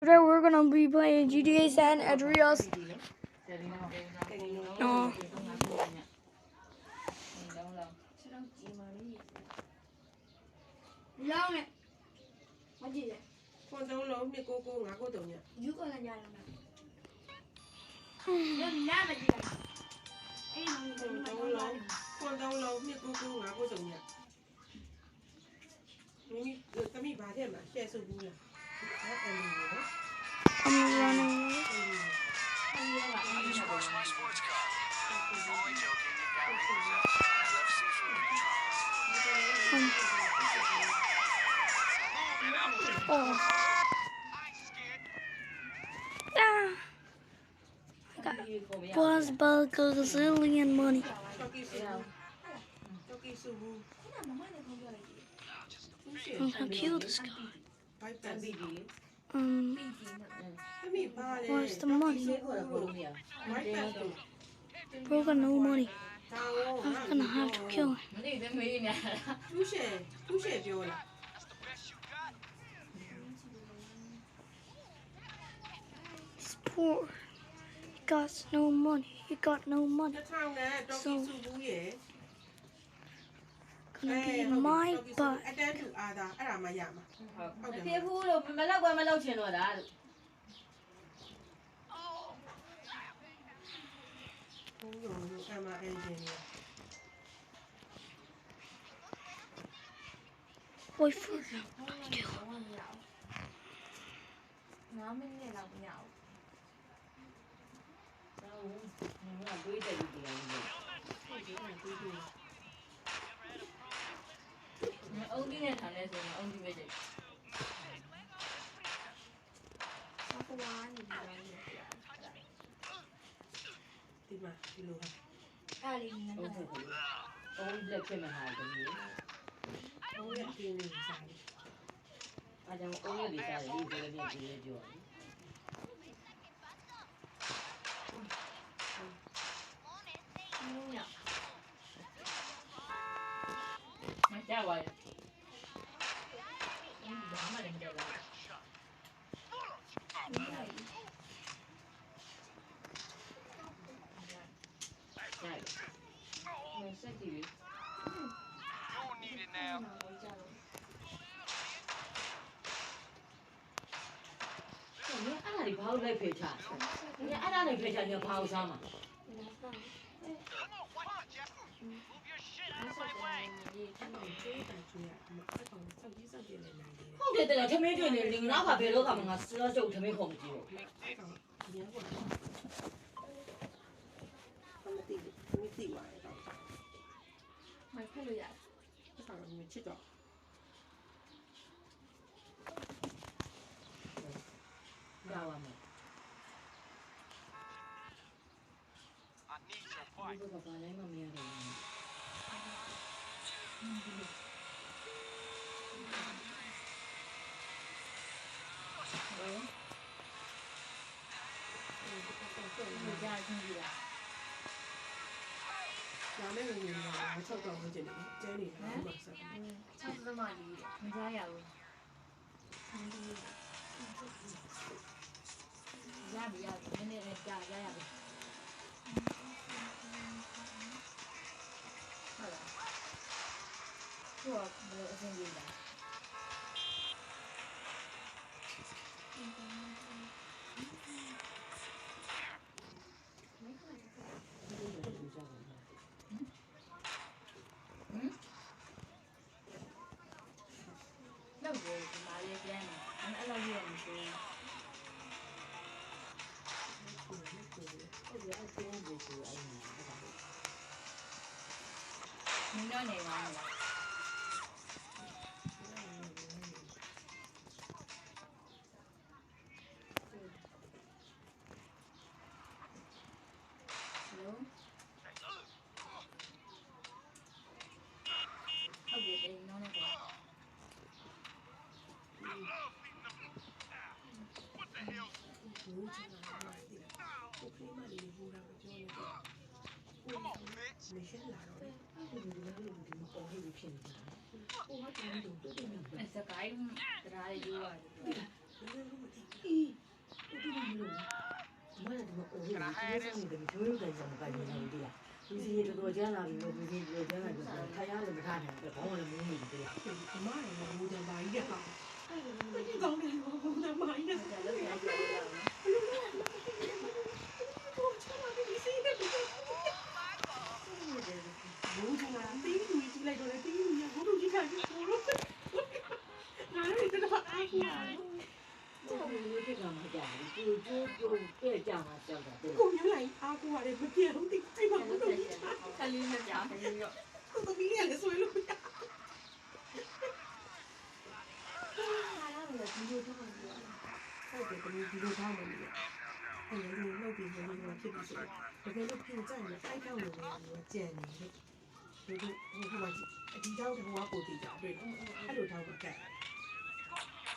Today we're gonna be playing GTA San Andreas. No. Lâu này. Có gì vậy? Con đâu lâu mẹ cô ngã cô tưởng nhỉ? Dưới con là nhà làm nào? Lên ra mà gì vậy? Em mà Con đâu lâu mẹ cô ngã cô tưởng nhỉ? Mimi, cái mi bà thế mà xe số vui à? I'm running. Sports My Sports Car. Only joking, you got me possessed. I love seafood and Oh. Ah. I got Buzz Gazillion money. Oh, how cute this guy. Where's the money? Bro got no money. I'm gonna have to kill him. He's poor. He got no money. He got no money. So gonna be my butt. Wait for him. Kill him. don't need it now. Move your shit out of my way. ဟုတ်တယ်တဲ့ထမင်းတွင်နေလင်ငါဘာဘယ်တော့မှငါစရစုပ်ထမင်းခုံမကြည့်ဘူး Mày phải lừa dạy. ရပါမယ် I need your ဒီ fight. ဘက်ကဘာလဲမမရတယ်စကိုင်းတရားယူရတယ် ဒီလိုဆောင်နေတယ်ကျွေးတယ်ကြောင့်ကိုင်းနေတယ်တရားဒီစီတော်တော်ကျန်းလာပြီလို့ဒီစီတော်ကျန်းလာပြီဆိုခါရလည်းမထားနိုင်ဘူးဘောင်းလည်းမင်းနေတယ်တရား အမလည်းမူတယ်ပါကြီးတဲ့ဟာဒီကောင်းတယ်မူတယ်ပါကြီးတဲ့ လည်းပြန်ပြောရအောင် ဘူးချင်တာတင်းလူကြီးလိုက်တော့လေတင်းလူကြီးဘုလူကြီးခိုင်ပြီးဆိုလို့ငါလည်းတော့အားကြီးတာ တော့ဘယ်လိုဖြစ်ကြမှာကြာဒီကျိုးတဲ့ကြာမှာကြောက်တာတဲ့ ကိုမျိုးလိုက်အားကိုရတယ်မပြေဘူးတိတ်တိတ်ပါဘုလူကြီး ခလီနဲ့ကြာခလီရော ကိုသမီးလည်းဆွေးလို့ရ ဟာလာလို့ဒီလိုတော့ပြော ဟုတ်တယ်သမီးဒီလိုထားမယ်လေအဲ့ဒီလိုလုပ်ပြီးနေလို့ဖြစ်ပြီးဆိုတကယ်လို့ပြင်ကြရင်အိုက်ထောက်လို့လည်းကြံနေတယ်ဒီဟိုမှာအဒီတောက်ဟိုကပို့တည်ကြတွေ့အဲ့လိုထောက်ကတ်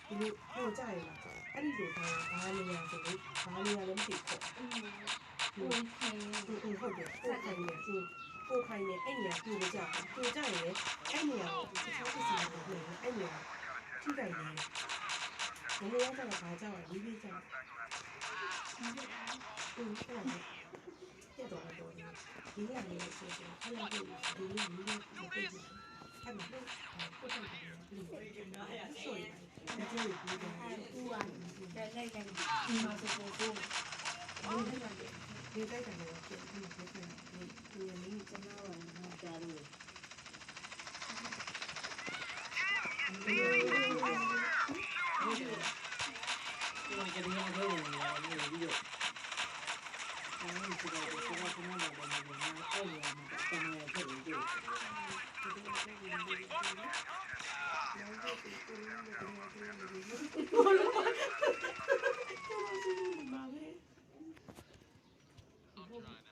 ဒီလိုဟိုကြရင်လားအဲ့ဒီလိုထောက်ကဘာနေရဆိုလို့ဘာနေရလည်းမသိဘူး ကိုခိုင် ဟုတ်တယ်ကိုခိုင်နေကိုခိုင်နေအဲ့ညာပြိုကြရင်လည်းအဲ့ညာကိုတခြားပစ္စည်းတွေနဲ့အဲ့ညာထိခိုက်နေတယ်ဘယ်လိုရတာဘာကြောင့်လဲဒီကြောင့်အဲ့ဒါပြတ်သွားတော့ဒီကနေ့ဆိုရင်အဲ့လိုဒီလိုမျိုးမသိဘူးအဲ့မှာကိုခိုင်နေတယ်နားရဆိုရင်ဒီလိုပြီးတော့ ဦးပါတဲ့လိုက်တယ်ဒီမှာဆိုပို့ပို့ ဒီတိုက်တယ်တော့ပြန်ပြီးပြန်ဒီနေ့ ကျွန်တော်ကကြားလို့ ကျွန်တော်ကလည်းပြောနေတယ်ပြီးတော့အဲ့ဒီကတော့ကျွန်တော်ကတော့အဲ့ဒီမှာကျွန်တော်ဖြစ်နေတယ်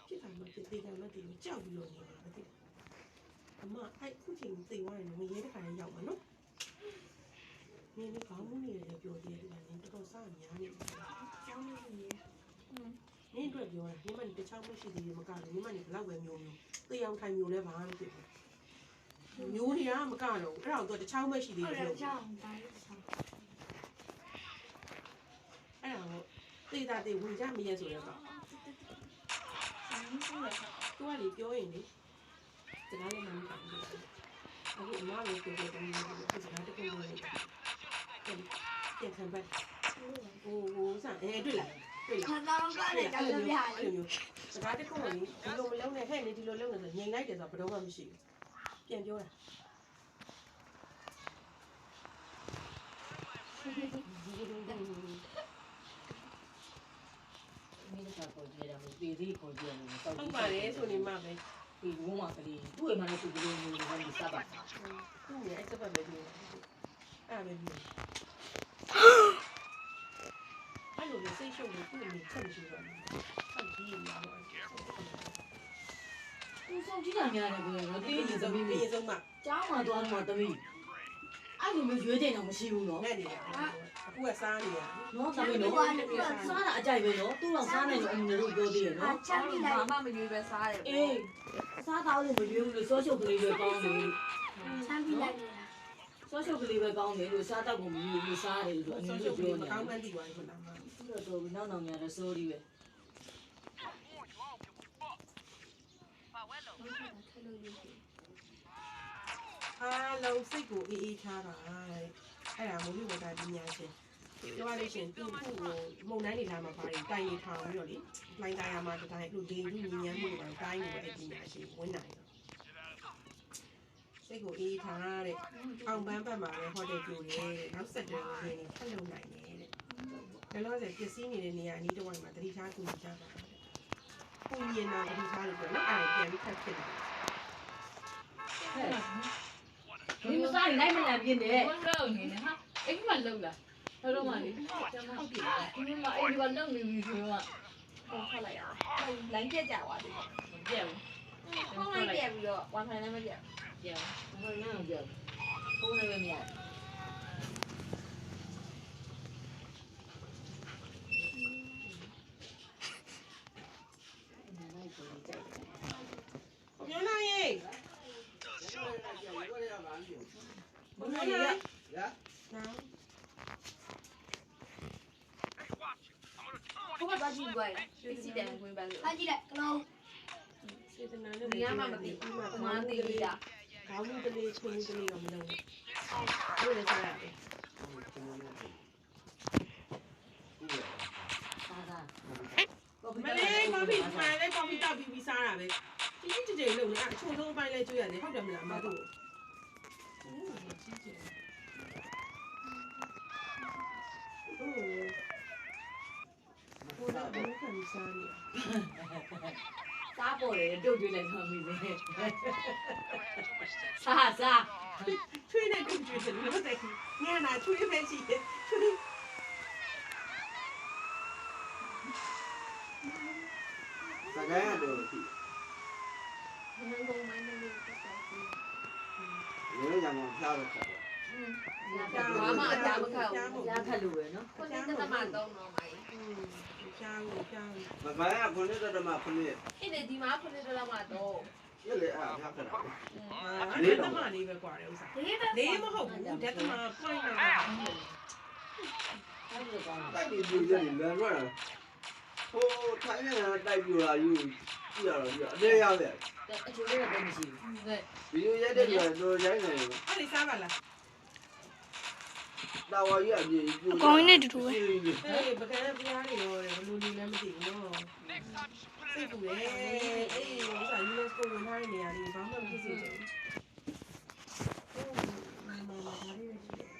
ဖြစ်တယ်မဖြစ်သေးတယ်မသိဘူးကြောက်ပြီးလို့နေမှာမသိအမအဲ့ခုချိန်သိသွားရင်မရဲတဲ့ခါရရောက်မှာနော်နင်းကောင်းမှုနေတယ်ပြောသေးတယ်နင်းတော်တော်စားများနေတယ် ကျောင်းလေးကြီး နင်းအတွက်ပြောတာနင်းမတခြားမရှိသေးဘူးမကလည်းနင်းမနေဘလောက်ပဲမျိုးသေအောင်ထိုင်မျိုးလဲဘာမှမဖြစ်ဘူးမျိုးတွေကမကတော့အဲ့တော့တခြားမရှိသေး ဟုတ် ဘူး တယ်ကျောင်းတိုင်းဆောင် အဲ့ဒါကိုသေတာသေဝင်ကြမရဲဆိုတော့ ဆိုင်ဆုံးတယ် သူကလေပြောရင်လေစကားလည်းမမှန်ဘူးအခုအမားလည်းပြောတယ်ဒီစကားတခုလုံးလေးပြန်ခံပတ်ဟိုဆန်တွေ့လားတွေ့လား ခဏတော့ပါတယ်ကျောင်းလေးပြားလေ စကားတခုလုံးဒီလိုမလုံးနဲ့ဟဲ့နေဒီလိုလုံးနေဆိုငြိမ်လိုက်တယ်ဆိုတော့ဘယ်တော့မှမရှိဘူးပြန်ပြောတာ မိသားစုကိုကြည့်ရမယ်ပြည်စည်းကိုကြည့်ရမယ်စောက် ဟုတ်ပါတယ်ဆိုနေမှပဲ ဒီဘုံမှာကလေးသူ့အိမ်မှာလည်းသူ့ကလေးမျိုးတွေစပါ သူ့ရဲ့အဲ့စပတ်ပဲဒီအဲ့ပဲဒီအဲ့လိုစိတ်ရှုပ်လို့သူ့အနေချက်မရှိတော့ဘူးဟုတ်ကြီးရပါတော့ သူစောက်ကြည့်တာများတယ်ကွယ်မသိနေသမီး ပြေ လေး ဆုံးမှ ကျောင်းမှာသွားမှသမီးအဲ့လိုမျိုးရွေးတဲ့တော့မရှိဘူးနော် နဲ့နေတယ်အခုကစားနေရ နော်သမီးနော်စားတာအကြိုက်ပဲနော်သူ့တော့စားနိုင်လို့အမေတို့ပြောသေးတယ်နော် ချမ်းပြီးလိုက်မမရွေးပဲစားတယ် အေးစားသားလို့မရွေးဘူးလို့စောချုပ်ကလေးပဲကောင်းတယ် ချမ်းပြီးလိုက်နေတာ စောချုပ်ကလေးပဲကောင်းတယ်လို့စားတော့ကိုမရွေးဘူးစားတယ်လို့အမေ ဆော တို့ ရှုပ် ပြော ပြီး နေ မ တယ် ကောင်းမှန်းသိသွားပြီခဏမှ သူတို့တော့နောက်များတော့စိုးရီပဲ အားလုံးစိတ်ကိုအေးအေးထားပါတဲ့အဲ့ဒါမိုးမိဝတာပညာရှင်ပြောရလို့ရှင်သူ့ကိုမုံတိုင်းနေလာမှာပါတယ်တိုင်နေထောင်ပြီးတော့လေလိုင်းတိုင်းရမှာတိုင်းလို့ဒေလူညံမှုတွေတိုင်းနေအဲ့ပညာရှင်ဝင်နိုင်တော့စိတ်ကိုအေးထားတဲ့အောင်ပန်းပတ်မှာလည်းဟိုတယ်ကျိုးတယ်နောက်ဆက်တွဲကိုနေဖက်လုံနိုင်တယ်တဲ့ဘယ်လိုလဲပစ္စည်းနေတဲ့နေရာအနီးတစ်ဝိုက်မှာတတိထားကူကြပါပုံရင်နာတတိထားလို့ပြောနော်အဲ့ဒါပြန်ပြီးဖက်ဖြစ်တယ် ဒီမစားရင်လိုက်မလန်ပြင်းတယ် ဘလို့နေနေဟာအိမ်မှာလုံလားတော်တော်မှလေ ဟုတ်တယ် ဒီမှာအိမ်ကလုံနေပြီဆိုတော့ ပေါ်ထွက်လိုက်ရလိုင်းပြက်ကြသွားတယ် မပြတ်ဘူး ဖုန်းလိုက်ပြက်ပြီးတော့ wifi လည်းမပြက် ပြတ် ဘာလဲမပြောဖုန်းလည်းပဲမရ ညနေရေဘယ်လိုလဲ ဟိုက ကသွားကြည့်သွားရင်သိတယ်ဝင်ပါလို့ အားကြည့်လိုက်ကလုံး စေတနာနဲ့ ဒီကမှမသိဘူးငါသိပြီလား ခေါင်းတလေးချင်းတလေးတော့မလုပ်ဘူးဘယ်လိုလဲစားရတယ် မလေးကော်ဖီမှန်လဲကော်ဖီတောက်ပြီးစားတာပဲကြီးကြီးကျယ်ကျယ်လုပ်နေအချို့ဆုံးအပိုင်းလဲကျွေးရတယ်ဟုတ်တယ်မလားအမတို့ဟိုတော့ဘယ်ခံစားနေ စားပေါ်တယ်တုတ်ကျွေးလိုက်တော့မိပဲစား ချွေးနဲ့တွေ့ကျွေးတယ်လို့တဲ့ညနာချွေးပဲရှိတယ်ချွေး စကိုင်းကတော့ဒီ ငန်းကုန်မိုင်းနေလို့တက်သွားပြီ လေရမှာဖျားတော့ခက်တယ် ဘာမှအတားမခောက်ဘူး ရခက်လို့ပဲနော် ခုနှစ်သက်မှ3တော့မိုင်း ချားကိုချား မကိုင်းကခုနှစ်တမခုနှစ် အဲ့ဒီဒီမှာခုနှစ်သက်မှတော့ ရလေအားဖျားခက်တာ လေးတော့မှလေးပဲကွာတယ်ဥစား လေးပဲ လေးမဟုတ်ဘူးဓာတ်မပွိုင်းတော့ အဲ့လိုကောင်း တိုက်ပြီးပြည့်နေလွယ်လွယ်ဟိုထိုင်းနေတာတိုက်ပြလာယူကြည့်ရတော့အသေးရတယ် တယ်အချိုးလေးတော့မရှိဘူး ဗီဒီယိုရိုက်တဲ့တော့ရိုက်နေတယ် အဲ့ဒီစားပါလား တာဝါကြီးအပြေး အကောင်ကြီးနဲ့တူတူပဲ အေးပကံပြားနေရောဘလူနေလည်းမသိဘူးနော်စိတ်ပူလေအေးဥစား UNESCO ဝင်ထားတဲ့နေရာလေးဘာမှမဖြစ်စေချင်ဘူးဟုတ်မမဒါလေးပဲရှိတယ်